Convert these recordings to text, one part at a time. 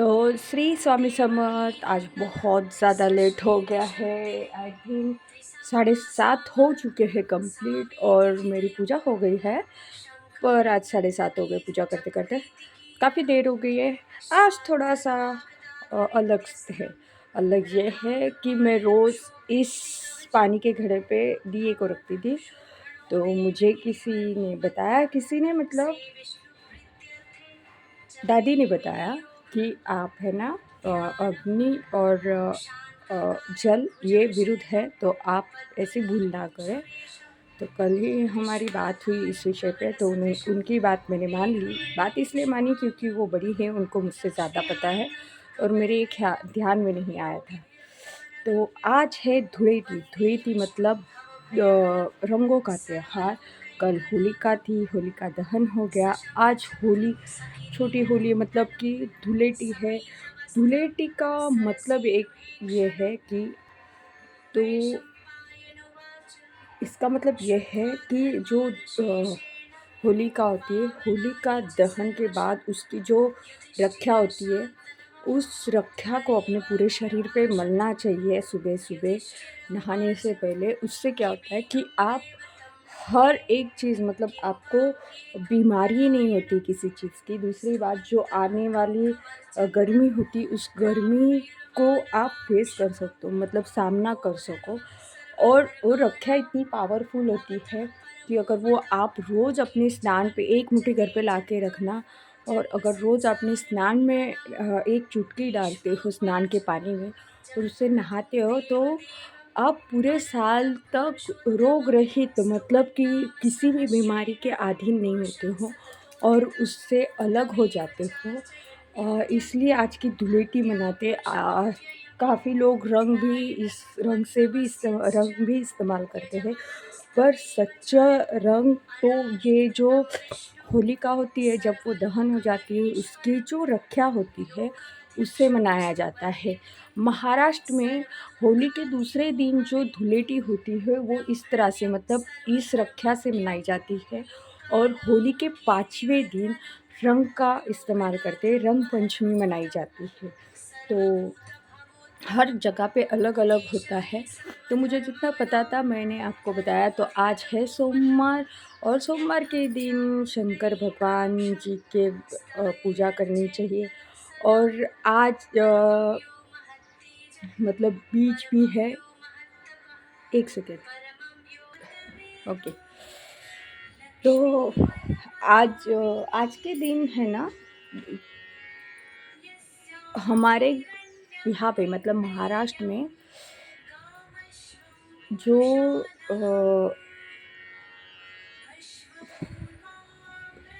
तो श्री स्वामी समर्थ। आज बहुत ज़्यादा लेट हो गया है। आई थिंक 7:30 हो चुके हैं कंप्लीट और मेरी पूजा हो गई है। पर आज 7:30 हो गए पूजा करते करते, काफ़ी देर हो गई है। आज थोड़ा सा अलग है। अलग ये है कि मैं रोज़ इस पानी के घड़े पे दिए को रखती थी। तो मुझे किसी ने बताया, किसी ने मतलब दादी ने बताया कि आप है ना अग्नि और जल ये विरुद्ध है, तो आप ऐसे भूल ना करें। तो कल ही हमारी बात हुई इस विषय पे, तो उनकी बात मैंने मान ली। बात इसलिए मानी क्योंकि वो बड़ी है, उनको मुझसे ज़्यादा पता है और मेरे ध्यान में नहीं आया था। तो आज है धुळेटी। धुळेटी मतलब रंगों का त्यौहार। कल होलिका थी, होलिका दहन हो गया। आज होली, छोटी होली मतलब कि धुलेटी है। धुलेटी का मतलब एक ये है कि, तो इसका मतलब ये है कि जो होलिका होती है, होलिका दहन के बाद उसकी जो रक्षा होती है, उस रक्षा को अपने पूरे शरीर पे मलना चाहिए सुबह सुबह नहाने से पहले। उससे क्या होता है कि आप हर एक चीज़, मतलब आपको बीमारी नहीं होती किसी चीज़ की। दूसरी बात, जो आने वाली गर्मी होती, उस गर्मी को आप फेस कर सकते हो, मतलब सामना कर सको। और वो रक्षा इतनी पावरफुल होती है कि अगर वो आप रोज़ अपने स्नान पे एक मुट्ठी घर पे ला के रखना, और अगर रोज़ अपने स्नान में एक चुटकी डालते हो स्नान के पानी में और उससे नहाते हो, तो आप पूरे साल तक रोग रहित, मतलब कि किसी भी बीमारी के अधीन नहीं होते हो और उससे अलग हो जाते हो। इसलिए आज की धुलेटी मनाते। काफ़ी लोग रंग भी, इस रंग से भी रंग भी इस्तेमाल करते हैं, पर सच्चा रंग तो ये जो होलिका होती है, जब वो दहन हो जाती है, उसकी जो रक्षा होती है, उससे मनाया जाता है। महाराष्ट्र में होली के दूसरे दिन जो धुलेटी होती है, वो इस तरह से, मतलब इस रक्षा से मनाई जाती है। और होली के 5वें दिन रंग का इस्तेमाल करते हैं, रंग पंचमी मनाई जाती है। तो हर जगह पे अलग अलग होता है। तो मुझे जितना पता था मैंने आपको बताया। तो आज है सोमवार, और सोमवार के दिन शंकर भगवान जी के पूजा करनी चाहिए। और आज मतलब बीच भी है। एक सेकेंड, ओके। तो आज के दिन है ना, हमारे यहाँ पे मतलब महाराष्ट्र में जो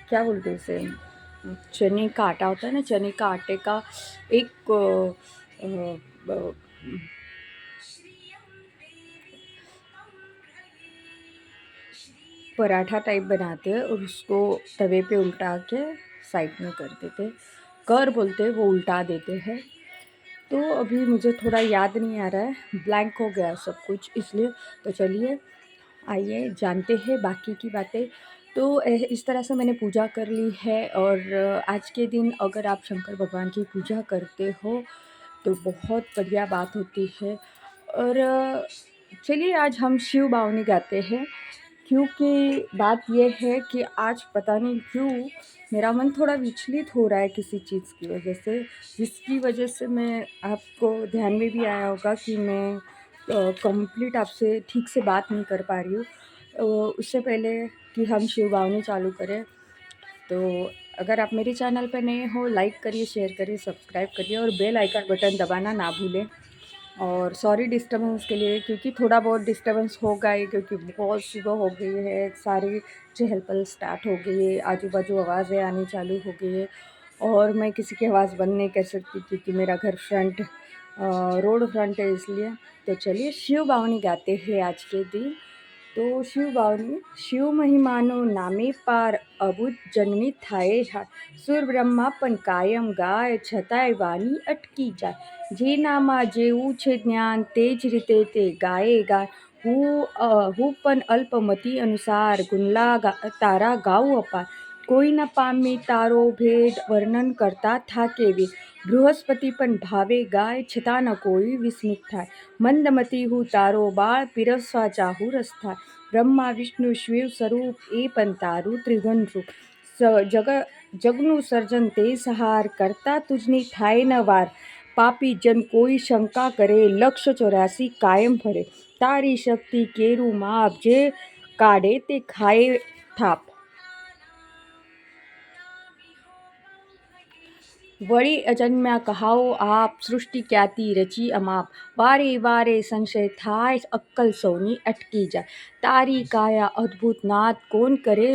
क्या बोलते हैं उसे, चने का आटा होता है ना, चने का आटे का एक पराठा टाइप बनाते हैं और उसको तवे पे उल्टा के साइड में कर देते, कर बोलते हैं, वो उल्टा देते हैं। तो अभी मुझे थोड़ा याद नहीं आ रहा है, ब्लैंक हो गया सब कुछ, इसलिए। तो चलिए आइए जानते हैं बाकी की बातें। तो इस तरह से मैंने पूजा कर ली है। और आज के दिन अगर आप शंकर भगवान की पूजा करते हो तो बहुत बढ़िया बात होती है। और चलिए आज हम शिव बावनी गाते हैं, क्योंकि बात यह है कि आज पता नहीं क्यों मेरा मन थोड़ा विचलित हो रहा है किसी चीज़ की वजह से, जिसकी वजह से मैं, आपको ध्यान में भी आया होगा कि मैं कंप्लीट आपसे ठीक से बात नहीं कर पा रही हूँ। उससे पहले कि हम शिव बावनी चालू करें, तो अगर आप मेरे चैनल पर नए हो, लाइक करिए, शेयर करिए, सब्सक्राइब करिए और बेल आइकन बटन दबाना ना भूलें। और सॉरी डिस्टर्बेंस के लिए, क्योंकि थोड़ा बहुत डिस्टर्बेंस होगा ही, क्योंकि बहुत सुबह हो गई है, सारी चहल पहल स्टार्ट हो गई है, आजू बाजू आवाज़ें आनी चालू हो गई है। और मैं किसी की आवाज़ बंद नहीं कर सकती क्योंकि मेरा घर फ्रंट रोड फ्रंट है, इसलिए। तो चलिए शिव बावनी गाते हैं आज के दिन। तो शिव बावनी। शिव महिमानो नामे पार अबुध जननी थाये हार, सुर ब्रह्मा पण कायम गाय, छताय वाणी अटकी जाय, જે નામાં જેવું છે જ્ઞાન તે જ રીતે તે ગાયે ગાય, હું પણ અલ્પમતી અનુસાર ગુણલા તારા ગાઉં અપાર, કોઈ ન પામે તારો ભેદ વર્ણન કરતા થા કેવી. બૃહસ્પતિ પણ ભાવે ગાય છતાં ન કોઈ વિસ્મિત થાય. મંદમતી હું તારો બાળ પીરસવા ચાહું રસ થાય. બ્રહ્મા વિષ્ણુ શિવ સ્વરૂપ એ પણ તારું ત્રિગુણ રૂપ. જગનું સર્જન તે સહાર કરતા તુજની થાય ન વાર. પાપી જન કોઈ શંકા કરે લક્ષ 84 કાયમ ફરે. તારી શક્તિ કેરું માપ જે કાઢે તે ખાય થાપ. વળી અજન્મ્યા કહાઓ આપ સૃષ્ટિ ક્યાંથી રચી અમાપ. વારે વારે સંશય થાય અક્કલ સૌની અટકી જાય. તારી કાયા અદ્ભુત નાથ કોણ કરે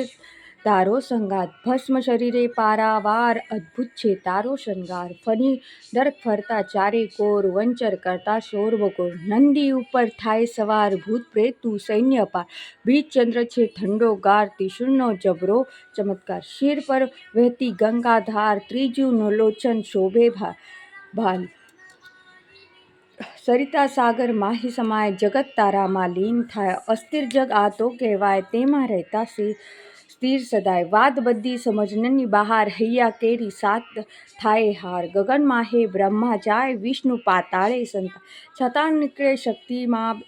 તારો સંગાત. ભસ્મ શરીરે પારાવાર અદ્ભુત છે તારો શણગાર. ફણી દર્ક ફરતા ચારે કોર વંચર કરતા શોર બકોર. નંદી ઉપર થાય સવાર ભૂત પ્રેત તું સૈન્ય અપાર. બીજ ચંદ્ર છે ઠંડો ગાર ત્રિશૂળનો જબરો ચમત્કાર. શિર પર વહેતી ગંગા ધાર ત્રીજું લોચન શોભે ભાલ. સરિતા સાગર માહી સમાય જગત તારામાં લીન થાય. અસ્થિર જગ આ તો કહેવાય તેમાં રહેતા સ્થિર સદાય. વાત બધી સમજણની બહાર હૈયા કેરી સાત થાય હાર. ગગન માહે બ્રહ્મા જાય વિષ્ણુ પાતાળે સંતાય. છતાં નીકળે શક્તિમાં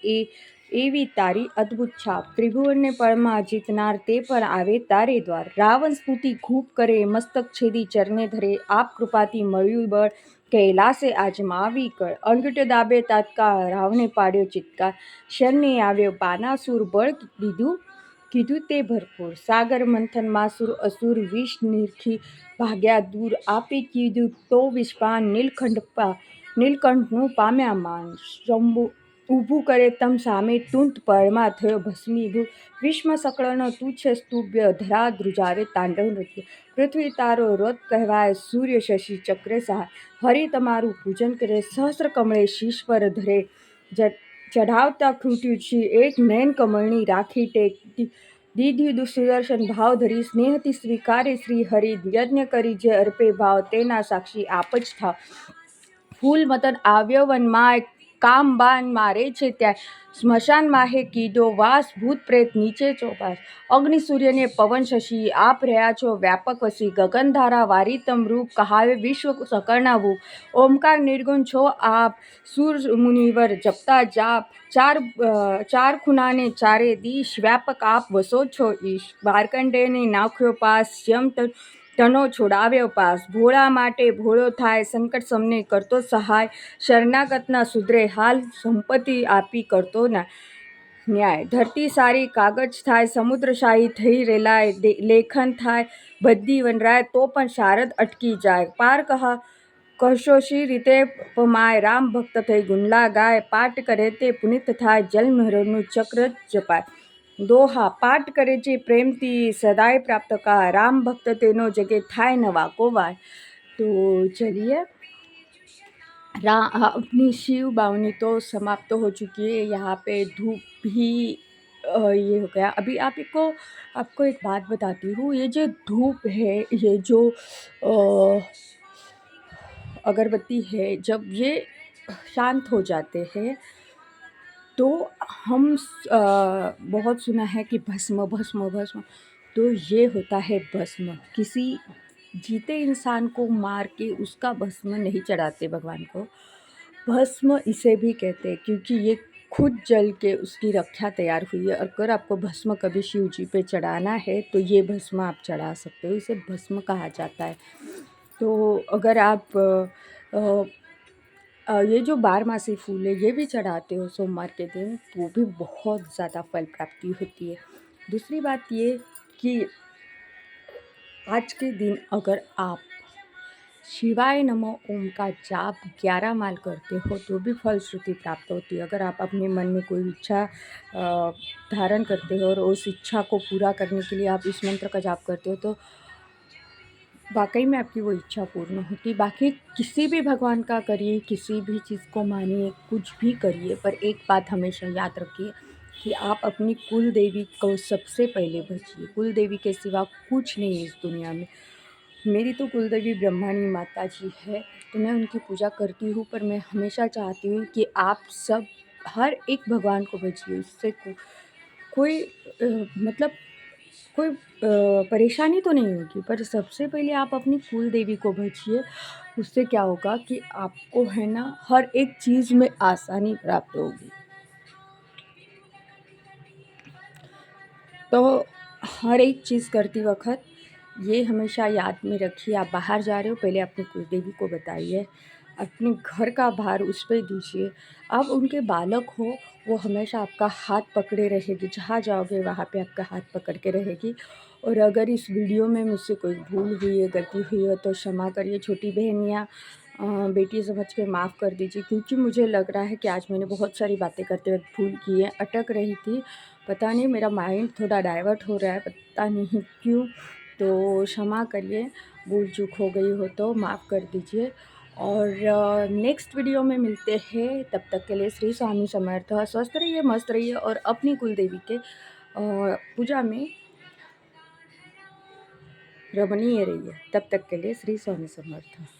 એવી તારી અદ્ભુત છાપ. ત્રિભુવનને પળમાં જીતનાર તે પણ આવે તારે દ્વાર. રાવણ સ્તુતિ ખૂબ કરે મસ્તક છેદી ચરણે ધરે. આપ કૃપાથી મળ્યું બળ કૈલાસે આજમાવી કળ. અંગૂઠો દાબે તાત્કાળ રાવણે પાડ્યો ચિત્કાર. શરણે આવ્યો બાનાસુર બળ કીધું તે ભરપૂર. સાગર મંથનમાં અસુર વિષ નિરખી ભાગ્યા દૂર. આપે કીધું તો વિષપાન નીલકંઠનું પામ્યા માન. શંભુ ઊભું કરે તમ સામે તુંત પળમાં થયો ભસ્મીભૂત. વિષમાં સકળનો તું છે સ્તુભ્ય ધરા ધ્રુજાવે તાંડવ નૃત્ય. પૃથ્વી તારો રથ કહેવાય સૂર્ય શશી ચક્ર સહાય. હરિ તમારું પૂજન કરે સહસ્ત્ર કમળે શીશ પર ધરે. ચઢાવતા ખૂટ્યું છી એક નયન કમળની રાખી ટેક. દીધી સુદર્શન ભાવ ધરી સ્નેહથી સ્વીકારે શ્રી હરિ. યજ્ઞ કરી જે અર્પે ભાવ તેના સાક્ષી આપ જ થાવ. ફૂલ મતન આવ્યો વનમાં કામબાન મારે છે ત્યાં. સ્મશાન માહે કીધો વાસ ભૂત પ્રેત નીચે ચોપાસ. અગ્નિ સૂર્યને પવન શશી આપ રહ્યા છો વ્યાપક વસી. ગગન ધારા વારી તમ રૂપ કહાવે વિશ્વ સકળના ભૂપ. ઓમકાર નિર્ગુણ છો આપ સુર મુનિવર જપતા જાપ. ચાર ખૂણાને ચારે દિશ વ્યાપક આપ વસો છો ઈશ. માર્કંડેયને નાખ્યો પાસ યમ તનો છોડાવ્યો પાસ. ભોળા માટે ભોળો થાય સંકટ સમને કરતો સહાય. શરણાગતના સુધરે હાલ સંપત્તિ આપી કરતો ન્યાય. ધરતી સારી કાગજ થાય સમુદ્ર શાહી થઈ રેલાય. લેખન થાય બધી વનરાય તો પણ શારદ અટકી જાય. પાર કશો શી રીતે પમાય રામ ભક્ત થઈ ગુંડલા ગાય. પાઠ કરે તે પુનિત થાય જલમહેરનું ચક્ર જપાય. દોહા પાઠ કરે જે પ્રેમથી સદાય प्राप्त का. राम भक्त तेनो जगे थाय न वाको वाय. तो चलिए अपनी शिव बावनी तो समाप्त हो चुकी है. यहाँ पे धूप भी ये हो गया. अभी आपको एक बात बताती हूँ. ये जो धूप है ये जो अगरबत्ती है जब ये शांत हो जाते हैं तो हम बहुत सुना है कि भस्म भस्म भस्म. तो ये होता है भस्म. किसी जीते इंसान को मार के उसका भस्म नहीं चढ़ाते भगवान को. भस्म इसे भी कहते हैं क्योंकि ये खुद जल के उसकी रक्षा तैयार हुई है. अगर आपको भस्म कभी शिव जी पे चढ़ाना है तो ये भस्म आप चढ़ा सकते हो. इसे भस्म कहा जाता है. तो अगर आप ये जो 12 फूल है ये भी चढ़ाते हो सोमवार के दिन तो भी बहुत ज़्यादा फल प्राप्ति होती है. दूसरी बात ये कि आज के दिन अगर आप शिवाय नमो ओम का जाप 11 माल करते हो तो भी फलश्रुति प्राप्त होती है. अगर आप अपने मन में कोई इच्छा धारण करते हो और उस इच्छा को पूरा करने के लिए आप इस मंत्र का जाप करते हो तो वाकई में आपकी वो इच्छा पूर्ण होती. बाकी किसी भी भगवान का करिए किसी भी चीज़ को मानिए कुछ भी करिए पर एक बात हमेशा याद रखिए कि आप अपनी कुल देवी को सबसे पहले भजिए. कुल देवी के सिवा कुछ नहीं है इस दुनिया में. मेरी तो कुल देवी ब्रह्माणी माता जी है तो मैं उनकी पूजा करती हूँ. पर मैं हमेशा चाहती हूँ कि आप सब हर एक भगवान को भजिए. उससे कोई मतलब कोई परेशानी तो नहीं होगी, पर सबसे पहले आप अपनी कुल देवी को भजिए। उससे क्या होगा कि आपको है ना हर एक चीज़ में आसानी प्राप्त होगी। तो हर एक चीज़ करती वक़्त ये हमेशा याद में रखिए, आप बाहर जा रहे हो पहले अपनी कुलदेवी को बताइए, अपने घर का भार उस पे दीजिए। आप उनके बालक हो, वो हमेशा आपका हाथ पकड़े रहेगी, जहाँ जाओगे वहाँ पे आपका हाथ पकड़ के रहेगी। और अगर इस वीडियो में मुझसे कोई भूल हुई है, गलती हुई है तो क्षमा करिए, छोटी बहन या बेटी समझ के माफ़ कर दीजिए, क्योंकि मुझे लग रहा है कि आज मैंने बहुत सारी बातें करते वक़्त भूल की है, अटक रही थी। पता नहीं मेरा माइंड थोड़ा डाइवर्ट हो रहा है, पता नहीं क्यों। तो क्षमा करिए, भूल चूक हो गई हो तो माफ़ कर दीजिए। और नेक्स्ट वीडियो में मिलते हैं, तब तक के लिए श्री स्वामी समर्थ। स्वस्थ रहिए, मस्त रहिए और अपनी कुलदेवी के पूजा में रमणीय रहिए। तब तक के लिए श्री स्वामी समर्थ।